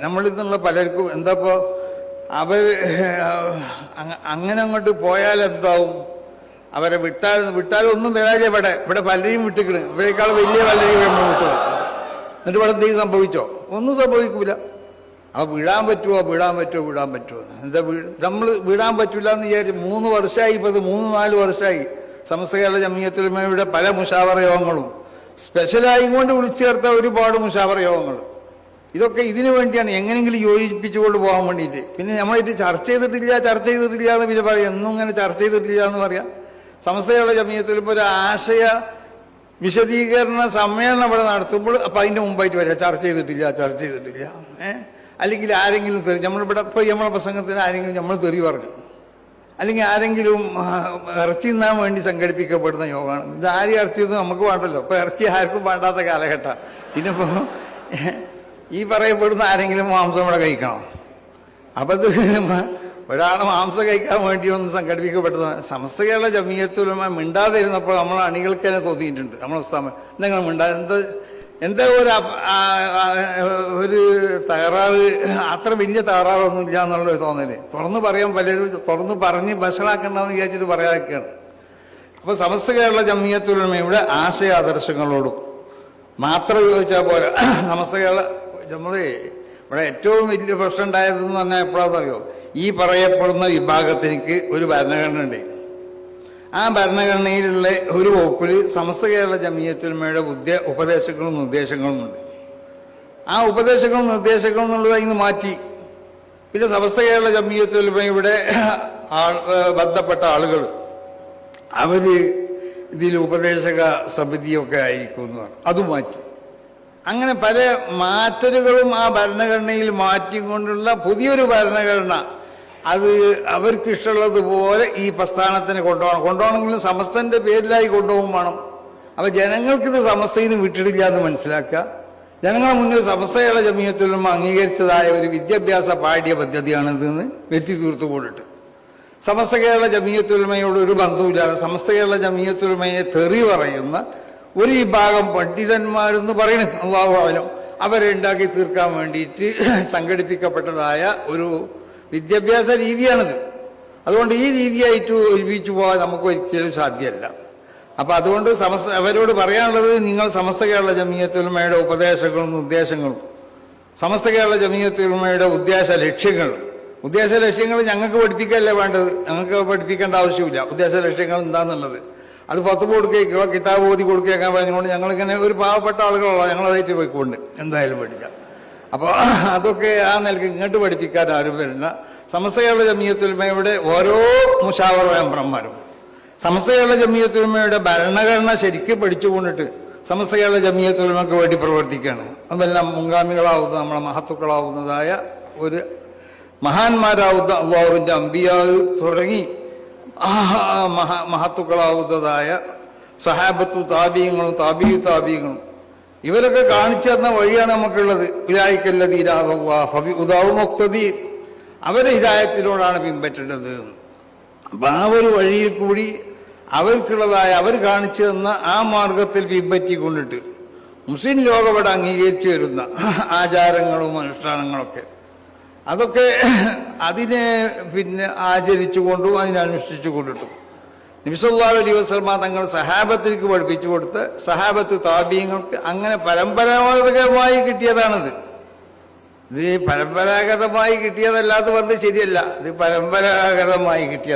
നമ്മളിൽ നിന്നുള്ള പലർക്കും എന്താപ്പോ അങ്ങനെ അങ്ങോട്ട് പോയാൽ എന്താവും, അവരെ വിട്ടാലൊന്നും വരാതെ ഇവിടെ പലരെയും വിട്ടിക്കണ്, ഇവിടേക്കാൾ വലിയ പലരെയും നമ്മൾ വിട്ടു. എന്നിട്ട് ഇവിടെ എന്തെങ്കിലും സംഭവിച്ചോ? ഒന്നും സംഭവിക്കൂല. അപ്പൊ വിടാൻ പറ്റുമോ? എന്താ നമ്മൾ വിടാൻ പറ്റൂല എന്ന് വിചാരിച്ച് 3 വർഷമായി, ഇപ്പൊ 3-4 വർഷമായി സമസ്ത കേരള ജംഇയ്യത്തുൽ ഉലമയുടെ പല മുശാവറ യോഗങ്ങളും സ്പെഷ്യലായി കൊണ്ട് വിളിച്ചു ചേർത്ത ഒരുപാട് മുശാവറ യോഗങ്ങൾ. ഇതൊക്കെ ഇതിനു വേണ്ടിയാണ്, എങ്ങനെയെങ്കിലും യോജിപ്പിച്ചുകൊണ്ട് പോകാൻ വേണ്ടിയിട്ട്. പിന്നെ നമ്മളിത് ചർച്ച ചെയ്തിട്ടില്ല എന്ന് പിന്നെ പറയാം, എന്നും ഇങ്ങനെ ചർച്ച ചെയ്തിട്ടില്ല എന്ന് പറയാം. സമസ്ത കേരള ജംഇയ്യത്തുൽ ഉലമ ഒരു ആശയ വിശദീകരണ സമ്മേളനം ഇവിടെ നടത്തുമ്പോൾ അപ്പൊ അതിന്റെ മുമ്പായിട്ട് വരാം, ചർച്ച ചെയ്തിട്ടില്ല. അല്ലെങ്കിൽ ആരെങ്കിലും നമ്മളിവിടെ ഇപ്പൊ നമ്മളെ പ്രസംഗത്തിന് ആരെങ്കിലും നമ്മൾ തെറി പറഞ്ഞു, അല്ലെങ്കിൽ ആരെങ്കിലും ഇറച്ചി തിന്നാൻ വേണ്ടി സംഘടിപ്പിക്കപ്പെടുന്ന യോഗമാണ്. ഇത് ആരും ഇറച്ചി തിന്നും നമുക്ക് വേണ്ടല്ലോ. ഇപ്പൊ ഇറച്ചി ആർക്കും വേണ്ടാത്ത കാലഘട്ടം. പിന്നിപ്പോ ഈ പറയപ്പെടുന്ന ആരെങ്കിലും മാംസം ഇവിടെ കഴിക്കണം. അപ്പൊ ഇത് ഒരാൾ മാംസം കഴിക്കാൻ വേണ്ടി ഒന്നും സംഘടിപ്പിക്കപ്പെട്ടത്. സമസ്ത കേരള ജംഇയ്യത്തുൽ ഉലമ മിണ്ടാതെ ഇരുന്നപ്പോൾ നമ്മളെ അണികൾക്ക് തന്നെ തോന്നിയിട്ടുണ്ട്, നമ്മളെ ഉസ്താദ് നിങ്ങൾ മിണ്ടാ എന്താ ഒരു തകരാറ്, അത്ര വലിയ തകരാറൊന്നും ഇല്ല എന്നുള്ളൊരു തോന്നല്. തുറന്നു പറയാൻ പലരും തുറന്ന് പറഞ്ഞ് ഭക്ഷണമാക്കണ്ടെന്ന് വിചാരിച്ചിട്ട് പറയാതൊക്കെയാണ്. അപ്പൊ സമസ്ത കേരള ജംഇയ്യത്തുൽ ഉലമയുടെ ആശയ ആദർശങ്ങളോടും മാത്രം ചോദിച്ചാൽ പോരാ. സമസ്ത കേരള ഇവിടെ ഏറ്റവും വലിയ പ്രശ്നം ഉണ്ടായതെന്ന് പറഞ്ഞാൽ എപ്പോഴാണെന്നറിയോ? ഈ പറയപ്പെടുന്ന വിഭാഗത്തിലേക്ക് ഒരു ഭരണഘടന ഉണ്ട്. ആ ഭരണഘടനയിലുള്ള ഒരു വകുപ്പിൽ സമസ്ത കേരള ജംഇയ്യത്തുൽ ഉലമയുടെ ഉപദേശങ്ങളും നിർദ്ദേശങ്ങളും ഉണ്ട്. ആ ഉപദേശങ്ങളും നിർദ്ദേശങ്ങളും എന്നുള്ളത് ഇന്ന് മാറ്റി. പിന്നെ സമസ്ത കേരള ജംഇയ്യത്തുൽ ഉലമയുടെ ബന്ധപ്പെട്ട ആളുകൾ അവര് ഇതിൽ ഉപദേശക സമിതിയൊക്കെ ആയിരിക്കും എന്ന് പറഞ്ഞു, അത് മാറ്റി. അങ്ങനെ പല മാറ്റലുകളും ആ ഭരണഘടനയിൽ മാറ്റിക്കൊണ്ടുള്ള പുതിയൊരു ഭരണഘടന, അത് അവർക്ക് ഇഷ്ടമുള്ളതുപോലെ ഈ പ്രസ്ഥാനത്തിന് കൊണ്ടുപോകണമെങ്കിലും സമസ്തന്റെ പേരിലായി കൊണ്ടുപോകും വേണം. അപ്പൊ ജനങ്ങൾക്കിത് സമസ്തയിൽ നിന്ന് വിട്ടിടില്ല എന്ന് മനസ്സിലാക്കുക. ജനങ്ങളുടെ മുന്നിൽ സമസ്ത കേരള ജംഇയ്യത്തുൽ ഉലമ അംഗീകരിച്ചതായ ഒരു വിദ്യാഭ്യാസ പാഠ്യ പദ്ധതിയാണിതെന്ന് വ്യക്തി തീർത്തു കൊണ്ടിട്ട് സമസ്ത കേരള ജംഇയ്യത്തുൽ ഉലമയോട് ഒരു ബന്ധവുമില്ലാതെ സമസ്ത കേരള ജംഇയ്യത്തുൽ ഉലമയെ തെറി പറയുന്ന ഒരു വിഭാഗം പണ്ഡിതന്മാരെന്ന് പറയുന്നത് അല്ലാഹു അഅലം അവരെ ഉണ്ടാക്കി തീർക്കാൻ വേണ്ടിയിട്ട് സംഘടിപ്പിക്കപ്പെട്ടതായ ഒരു വിദ്യാഭ്യാസ രീതിയാണിത്. അതുകൊണ്ട് ഈ രീതിയായിട്ട് ഒരുമിച്ച് പോകാൻ നമുക്ക് ഒരിക്കലും സാധ്യമല്ല. അപ്പൊ അതുകൊണ്ട് അവരോട് പറയാനുള്ളത്, നിങ്ങൾ സമസ്ത കേരള ജംഇയ്യത്തുൽ ഉലമയുടെ ഉപദേശങ്ങളും നിർദ്ദേശങ്ങളും സമസ്ത കേരള ജംഇയ്യത്തുൽ ഉലമയുടെ ഉദ്ദേശ ലക്ഷ്യങ്ങൾ ഞങ്ങൾക്ക് പഠിപ്പിക്കല്ലേ വേണ്ടത്. ഞങ്ങൾക്ക് പഠിപ്പിക്കേണ്ട ആവശ്യമില്ല. ഉദ്ദേശ ലക്ഷ്യങ്ങൾ എന്താന്നുള്ളത് അത് ഫത്വ കൊടുക്കുകയോ കിതാബ് ഓതി കൊടുക്കുകയൊക്കെ പറഞ്ഞുകൊണ്ട് ഞങ്ങളിങ്ങനെ ഒരു പാവപ്പെട്ട ആളുകളുള്ള ഞങ്ങളതായിട്ട് പോയിക്കൊണ്ട് എന്തായാലും പഠിക്കാം. അപ്പോൾ അതൊക്കെ ആ നിലയ്ക്ക് ഇങ്ങോട്ട് പഠിപ്പിക്കാൻ ആരും വരില്ല. സമസ്ത കേരള ജംഇയ്യത്തുൽ ഉലമയുടെ ഓരോ മുശാവറ മെമ്പർമാരും സമസ്ത കേരള ജംഇയ്യത്തുൽ ഉലമയുടെ ഭരണഘടന ശരിക്കും പഠിച്ചുകൊണ്ടിട്ട് സമസ്ത കേരള ജംഇയ്യത്തുൽ ഉലമക്ക് വേണ്ടി പ്രവർത്തിക്കുകയാണ്. അതെല്ലാം മുൻഗാമികളാവുന്ന നമ്മളെ മഹത്തുക്കളാവുന്നതായ ഒരു മഹാന്മാരാവുന്ന അല്ലാഹുവിന്റെ അമ്പിയാ തുടങ്ങി മഹത്തുക്കളാവുന്നതായ സഹാബത്തു താബീങ്ങളും താബീങ്ങളും ഇവരൊക്കെ കാണിച്ചു തന്ന വഴിയാണ് നമുക്കുള്ളത്. അവരെ ഹിദായത്തിനോടാണ് പിൻപറ്റേണ്ടത്. അപ്പൊ ആ ഒരു വഴിയിൽ കൂടി അവർക്കുള്ളതായ അവർ കാണിച്ചു തന്ന ആ മാർഗത്തിൽ പിൻപറ്റിക്കൊണ്ടിട്ട് മുസ്ലിം ലോകം ഇവിടെ അംഗീകരിച്ചു വരുന്ന ആചാരങ്ങളും അനുഷ്ഠാനങ്ങളൊക്കെ അതൊക്കെ അതിനെ പിന്നെ ആചരിച്ചുകൊണ്ടും അതിനനുഷ്ഠിച്ചു കൊണ്ടിട്ടും നബി സല്ലല്ലാഹു അലൈഹി വസല്ലം തങ്ങൾ സഹാബത്തിലേക്ക് പഠിപ്പിച്ചു കൊടുത്ത് സഹാബത്ത് താബീങ്ങൾക്ക് അങ്ങനെ പരമ്പരാഗതമായി കിട്ടിയതാണിത്. ഇത് പരമ്പരാഗതമായി കിട്ടിയതല്ലാതെ പറഞ്ഞത് ശരിയല്ല. ഇത് പരമ്പരാഗതമായി കിട്ടിയത്.